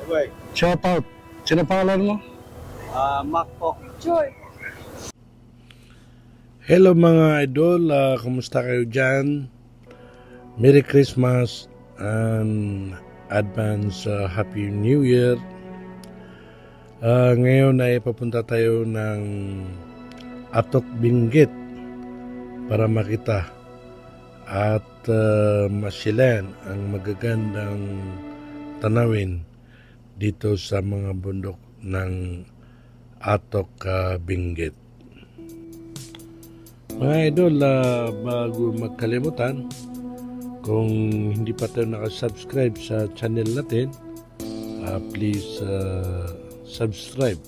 Okay. Shout out. Sino pangalan mo? Mac po. Joy. Hello mga idol, kumusta kayo dyan? Merry Christmas and advance Happy New Year. Ngayon ay papunta tayo ng Atok Benguet para makita at masyalan ang magagandang tanawin dito sa mga bundok ng Atok Benguet. Mga idol, bago magkalimutan, kung hindi pa tayo nakasubscribe sa channel natin, please subscribe,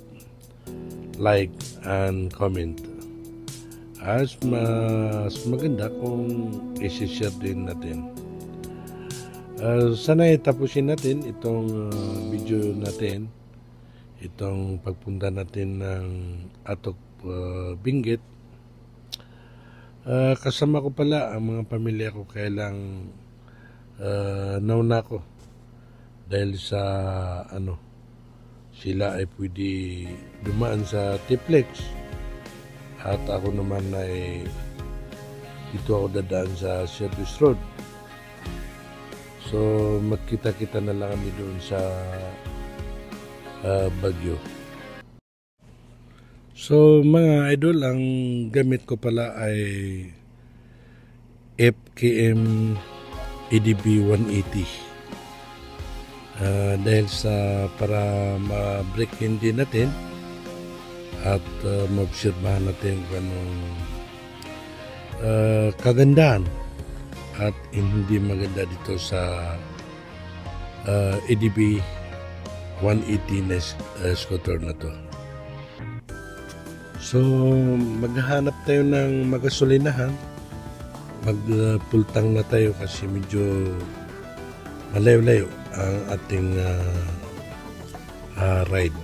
like, and comment. As mas maganda kung isi-share din natin. Sana tapusin natin itong video natin, itong pagpunta natin ng Atok Benguet. Kasama ko pala ang mga pamilya ko, kailang nauna ko dahil sa sila ay pwede dumaan sa Tiplex at ako naman ay dito ako dadaan sa Service Road. So magkita-kita na lang kami doon sa Baguio. So mga idol, ang gamit ko pala ay FKM EDB 180 dahil sa para ma-break hindi natin at maobserbahan natin kung anong kagandahan at hindi maganda dito sa EDB 180 na scooter na to. So, maghahanap tayo ng magasolinahan. Magpultang na tayo kasi medyo malayo-layo ang ating ride.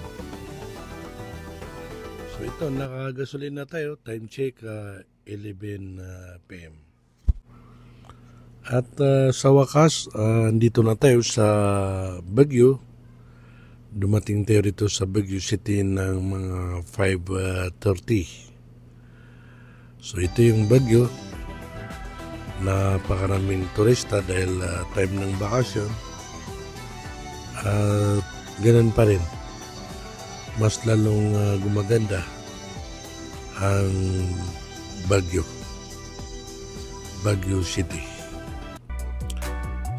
So, ito, nakagasolina tayo. Time check, 11 PM. At sa wakas, andito na tayo sa Baguio. Dumating tayo rito sa Baguio City ng mga 5:30. So ito yung Baguio. Napakaraming turista dahil time ng bakasyon. Ganun pa rin. Mas lalong gumaganda ang Baguio. Baguio City.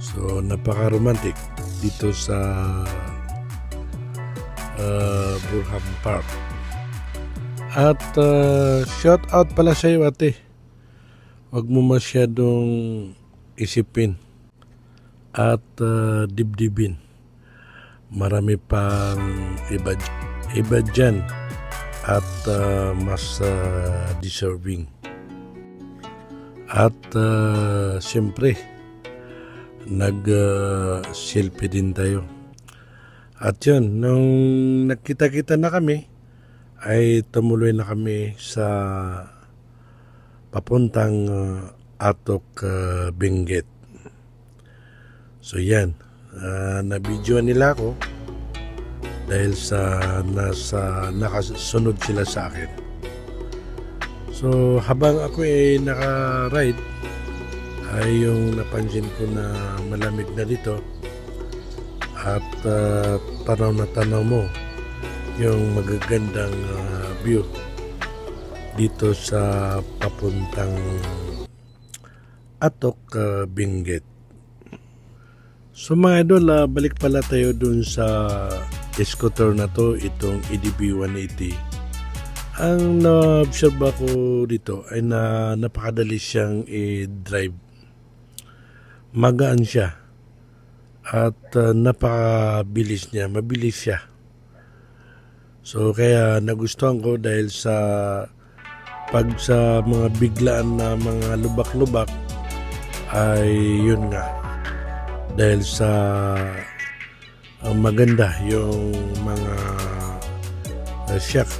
So napaka-romantic dito sa Burham Park. At shout out pala sa iyo, ate. Huwag mo masyadong isipin at dibdibin. Marami pang iba dyan at mas deserving. At siyempre nag-selfie din tayo. At yun, nung nagkita-kita na kami, ay tumuloy na kami sa papuntang Atok Benguet. So yan, nabidyoan nila ako dahil sa nakasunod sila sa akin. So habang ako ay naka-ride, ay yung napansin ko na malamig na dito. At tanaw na tanaw mo yung magagandang view dito sa papuntang Atok Benguet. So mga idol, balik pala tayo dun sa scooter na to, itong EDB 180. Ang na-observe ko dito ay napakadali siyang i-drive. Magaan siya. At napakabilis niya, mabilis siya. So kaya nagustuhan ko dahil sa mga biglaan na mga lubak-lubak ay yun nga. Dahil sa maganda yung mga shock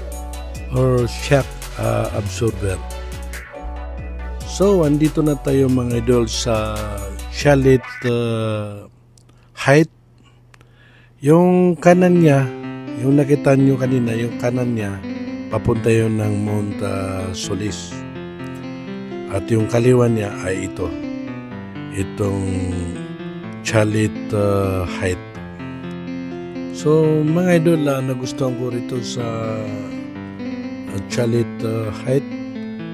absorber. So andito na tayo mga idol sa Chalet Height, Yung kanan niya, yung nakita nyo kanina, yung kanan niya, papunta yun ng Mount Solis. At yung kaliwa niya ay itong Chalit Height. So mga idol, nagustuhan ko rito sa Chalit Height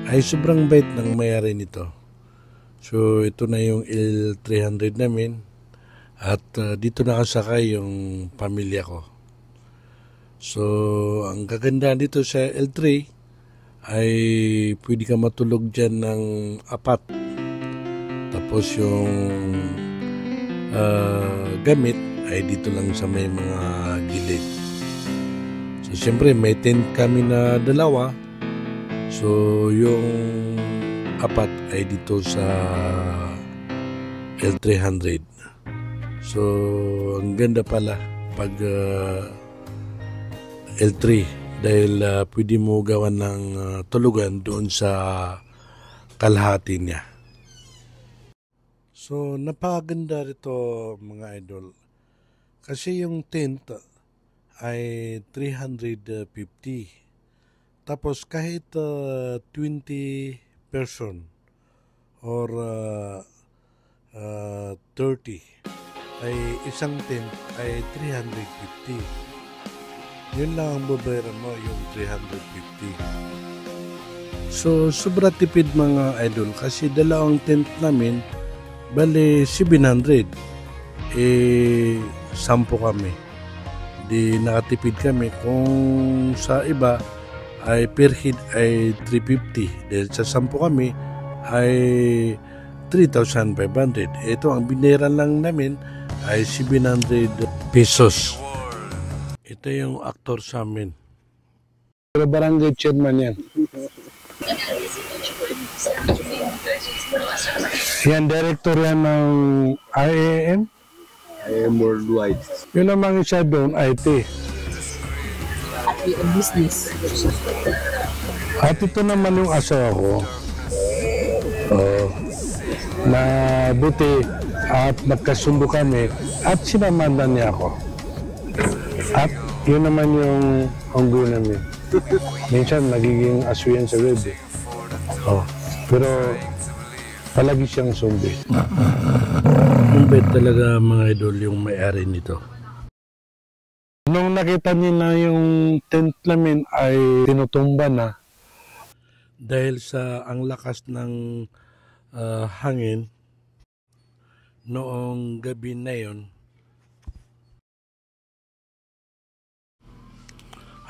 ay sobrang bait ng may-ari nito. So ito na yung L300 namin at dito nakasakay yung pamilya ko. So ang kagandahan dito sa L3 ay pwede ka matulog dyan ng 4. Tapos yung gamit ay dito lang sa may mga gilid. So siyempre may tent kami na 2. So yung 4 ay dito sa L300. So ang ganda pala pag L3 dahil pwede mo gawan ng tulugan doon sa kalahati niya. So napakaganda rito mga idol. Kasi yung tent ay 350. Tapos kahit 20 person or 30 ay isang tent ay 350. Yun lang ang babayaran mo, yung 350. So sobra tipid mga idol kasi dalawang tent namin bali 700. 10 kami. Di nakatipid kami. Kung sa iba ay per head ay 350. Dahil sa 10 kami ay 3,500. Ito ang binayaran lang namin ay 700 pesos. Ito yung aktor sa amin. Pero barangay chairman yan. Yan, director yan ng IAM. IAM Worldwide. Yun namang isa doon, IT. Business. At ito naman yung asawa ko. Na buti at nagkasundo kami at sinamadan niya ako. At yun naman yung unggoy namin. Minsan nagiging aswiyan sa web eh. Pero palagi siyang zombie. Kumbet talaga mga idol yung may-ari nito. Nung nakita niya na yung tent namin ay tinutumba na dahil sa ang lakas ng hangin noong gabi na yun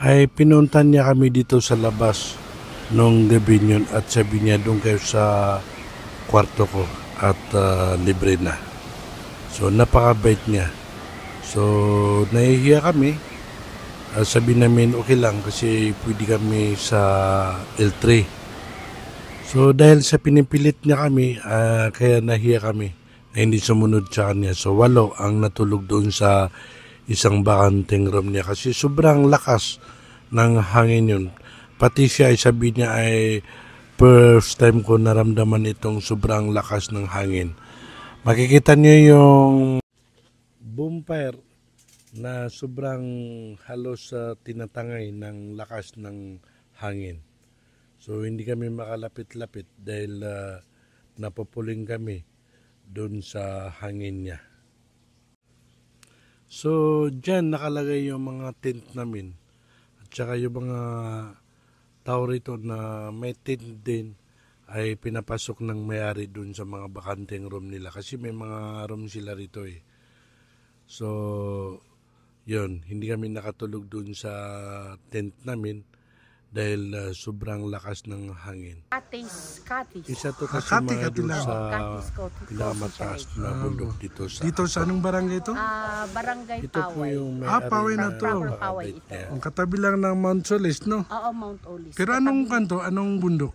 ay pinuntan niya kami dito sa labas noong gabi yun at sabi niya doon kayo sa kwarto ko at libre na. So napakabait niya. So nahihiya kami. Sabi namin okay lang kasi pwede kami sa L3. So dahil sa pinipilit niya kami, kaya nahiya kami na hindi sumunod sa kanya. So 8 ang natulog doon sa isang bakanteng room niya kasi sobrang lakas ng hangin yun. Pati siya ay sabi niya ay first time ko naramdaman itong sobrang lakas ng hangin. Makikita niyo yung bonfire na sobrang halos tinatangay ng lakas ng hangin. So hindi kami makalapit-lapit dahil napupuling kami doon sa hangin niya. So dyan nakalagay yung mga tent namin at saka yung mga tao rito na may tent din ay pinapasok ng may-ari doon sa mga bakanteng room nila kasi may mga room sila rito eh. So yun, hindi kami nakatulog doon sa tent namin dahil sobrang lakas ng hangin. Katis. Isa to kasi mga doon sa pinakamataas na bundok dito sa anong barangay ito? Barangay Ito po Paway. yung may Paway na to. Paway ito. Ang katabi lang ng Mount Solis, no? Oo, Mount Olis. Pero anong kanto? Anong bundok?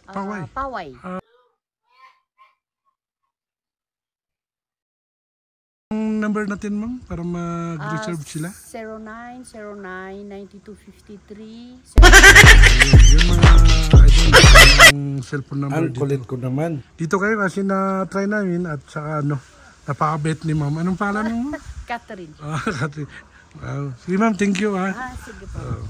Paway. Paway. Ang number natin, ma'am, para mag-reserve sila? 0909-9253. Yung mga yung cellphone number Ang kulit ko naman. Dito kayo kasi na-try namin at saka napakabait ni ma'am. Anong pangalan mo? Catherine. Catherine. Wow. Sige ma'am, thank you ha. Sige po.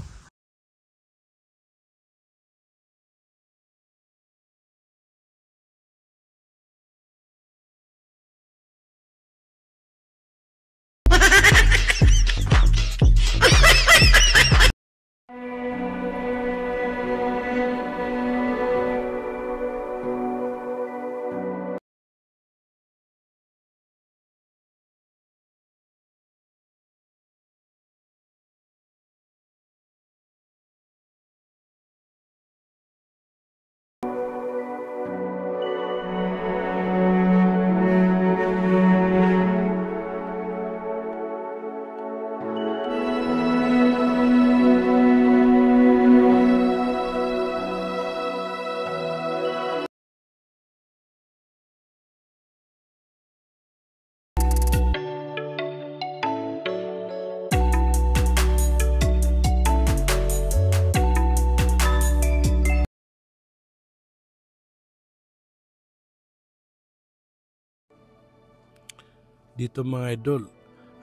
Dito mga idol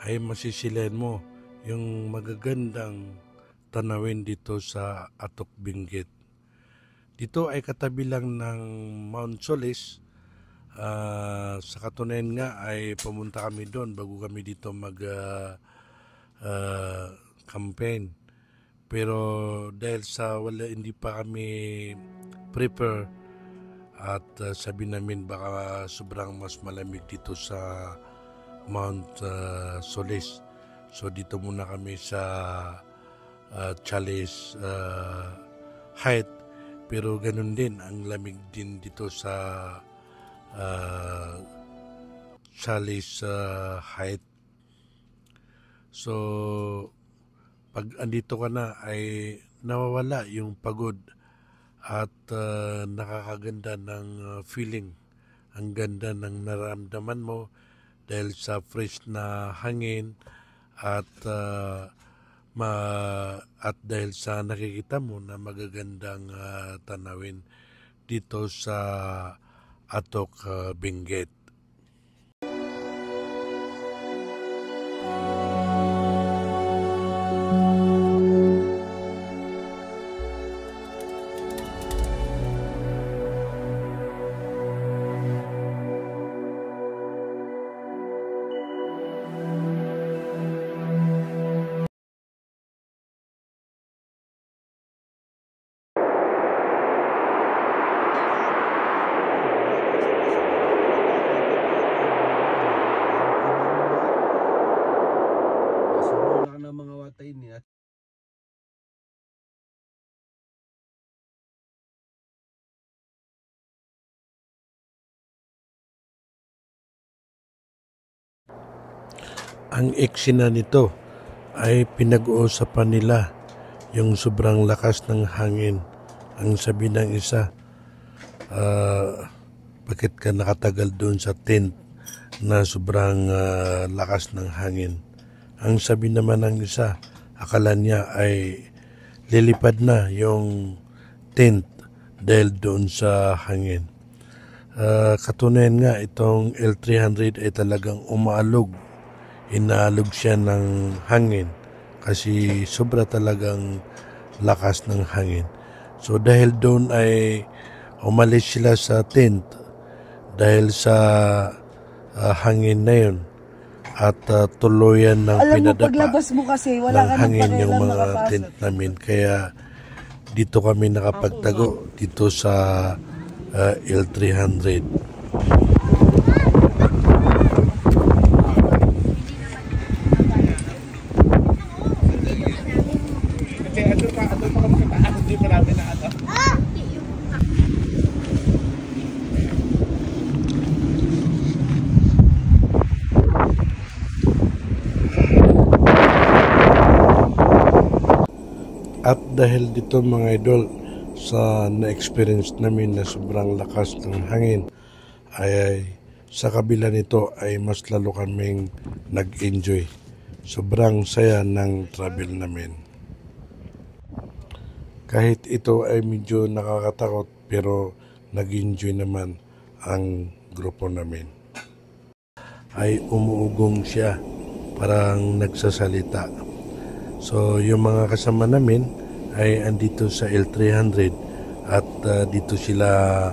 ay masisilayan mo yung magagandang tanawin dito sa Atok Benguet. Dito ay katabi lang ng Mount Solis. Sa katunayan nga ay pumunta kami doon bago kami dito campaign. Pero dahil sa hindi pa kami prepare at sabi namin baka sobrang mas malamig dito sa Mount Solis. So dito muna kami sa Chalice Height, pero ganun din ang lamig din dito sa Chalice Height. So pag andito ka na ay nawawala yung pagod at nakakaganda ng feeling. Ang ganda ng nararamdaman mo dahil sa fresh na hangin at dahil sa nakikita mo na magagandang tanawin dito sa Atok Benguet. Ang eksena nito ay pinag-uusapan nila yung sobrang lakas ng hangin. Ang sabi ng isa, bakit ka nakatagal doon sa tent na sobrang lakas ng hangin? Ang sabi naman ng isa, akala niya ay lilipad na yung tent dahil doon sa hangin. Katunayan nga itong L300 ay talagang umaalog. Inaalog siya ng hangin kasi sobra talagang lakas ng hangin. So dahil doon ay umalis sila sa tent dahil sa hangin na yun at tuluyan ng pinadapa paglabas mo kasi wala ng ka hangin ng yung mga makapasok. tent namin. Kaya dito kami nakapagtago dito sa L300. At dahil dito mga idol sa na-experience namin na sobrang lakas ng hangin ay sa kabila nito ay mas lalo kaming nag-enjoy. Sobrang saya ng travel namin. Kahit ito ay medyo nakakatakot pero nag-enjoy naman ang grupo namin. Ay umuugong siya parang nagsasalita. So yung mga kasama namin ay andito sa L300 at dito sila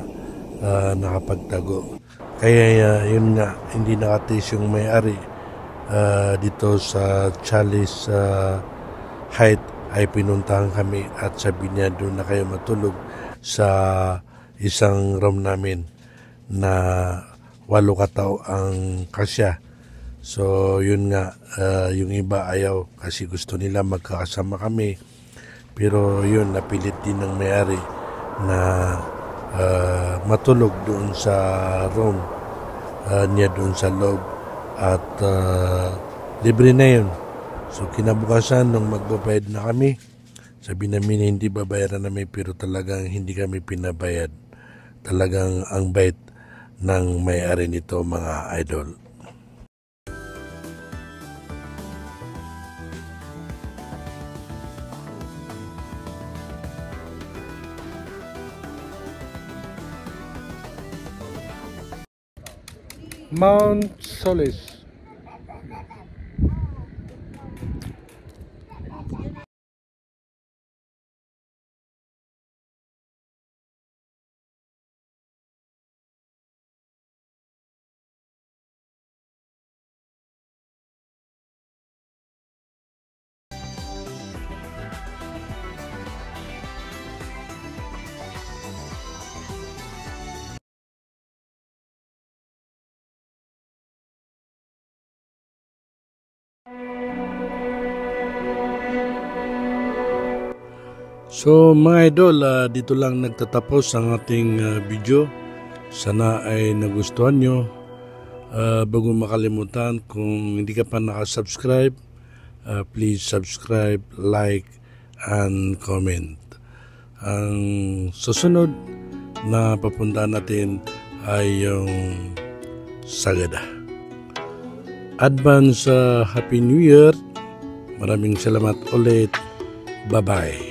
nakapagtago. Kaya yun nga, hindi nakatis yung may-ari dito sa Chalice Height ay pinuntahan kami at sabi niya doon na kayo matulog sa isang room namin na 8 katao ang kasya. So yun nga, yung iba ayaw kasi gusto nila magkakasama kami. Pero yun, napilit din ng may-ari na matulog doon sa room niya doon sa loob at libre na yun. So kinabukasan nung magbabayad na kami, sabi namin hindi babayaran namin pero talagang hindi kami pinabayad. Talagang ang bait ng may-ari nito mga idol. Mount Solis. So mga idol, dito lang nagtatapos ang ating video. Sana ay nagustuhan nyo. Bago makalimutan, kung hindi ka pa nakasubscribe, please subscribe, like, and comment. Ang susunod na papuntahan natin ay yung Sagada. Advance Happy New Year. Maraming salamat ulit. Bye-bye.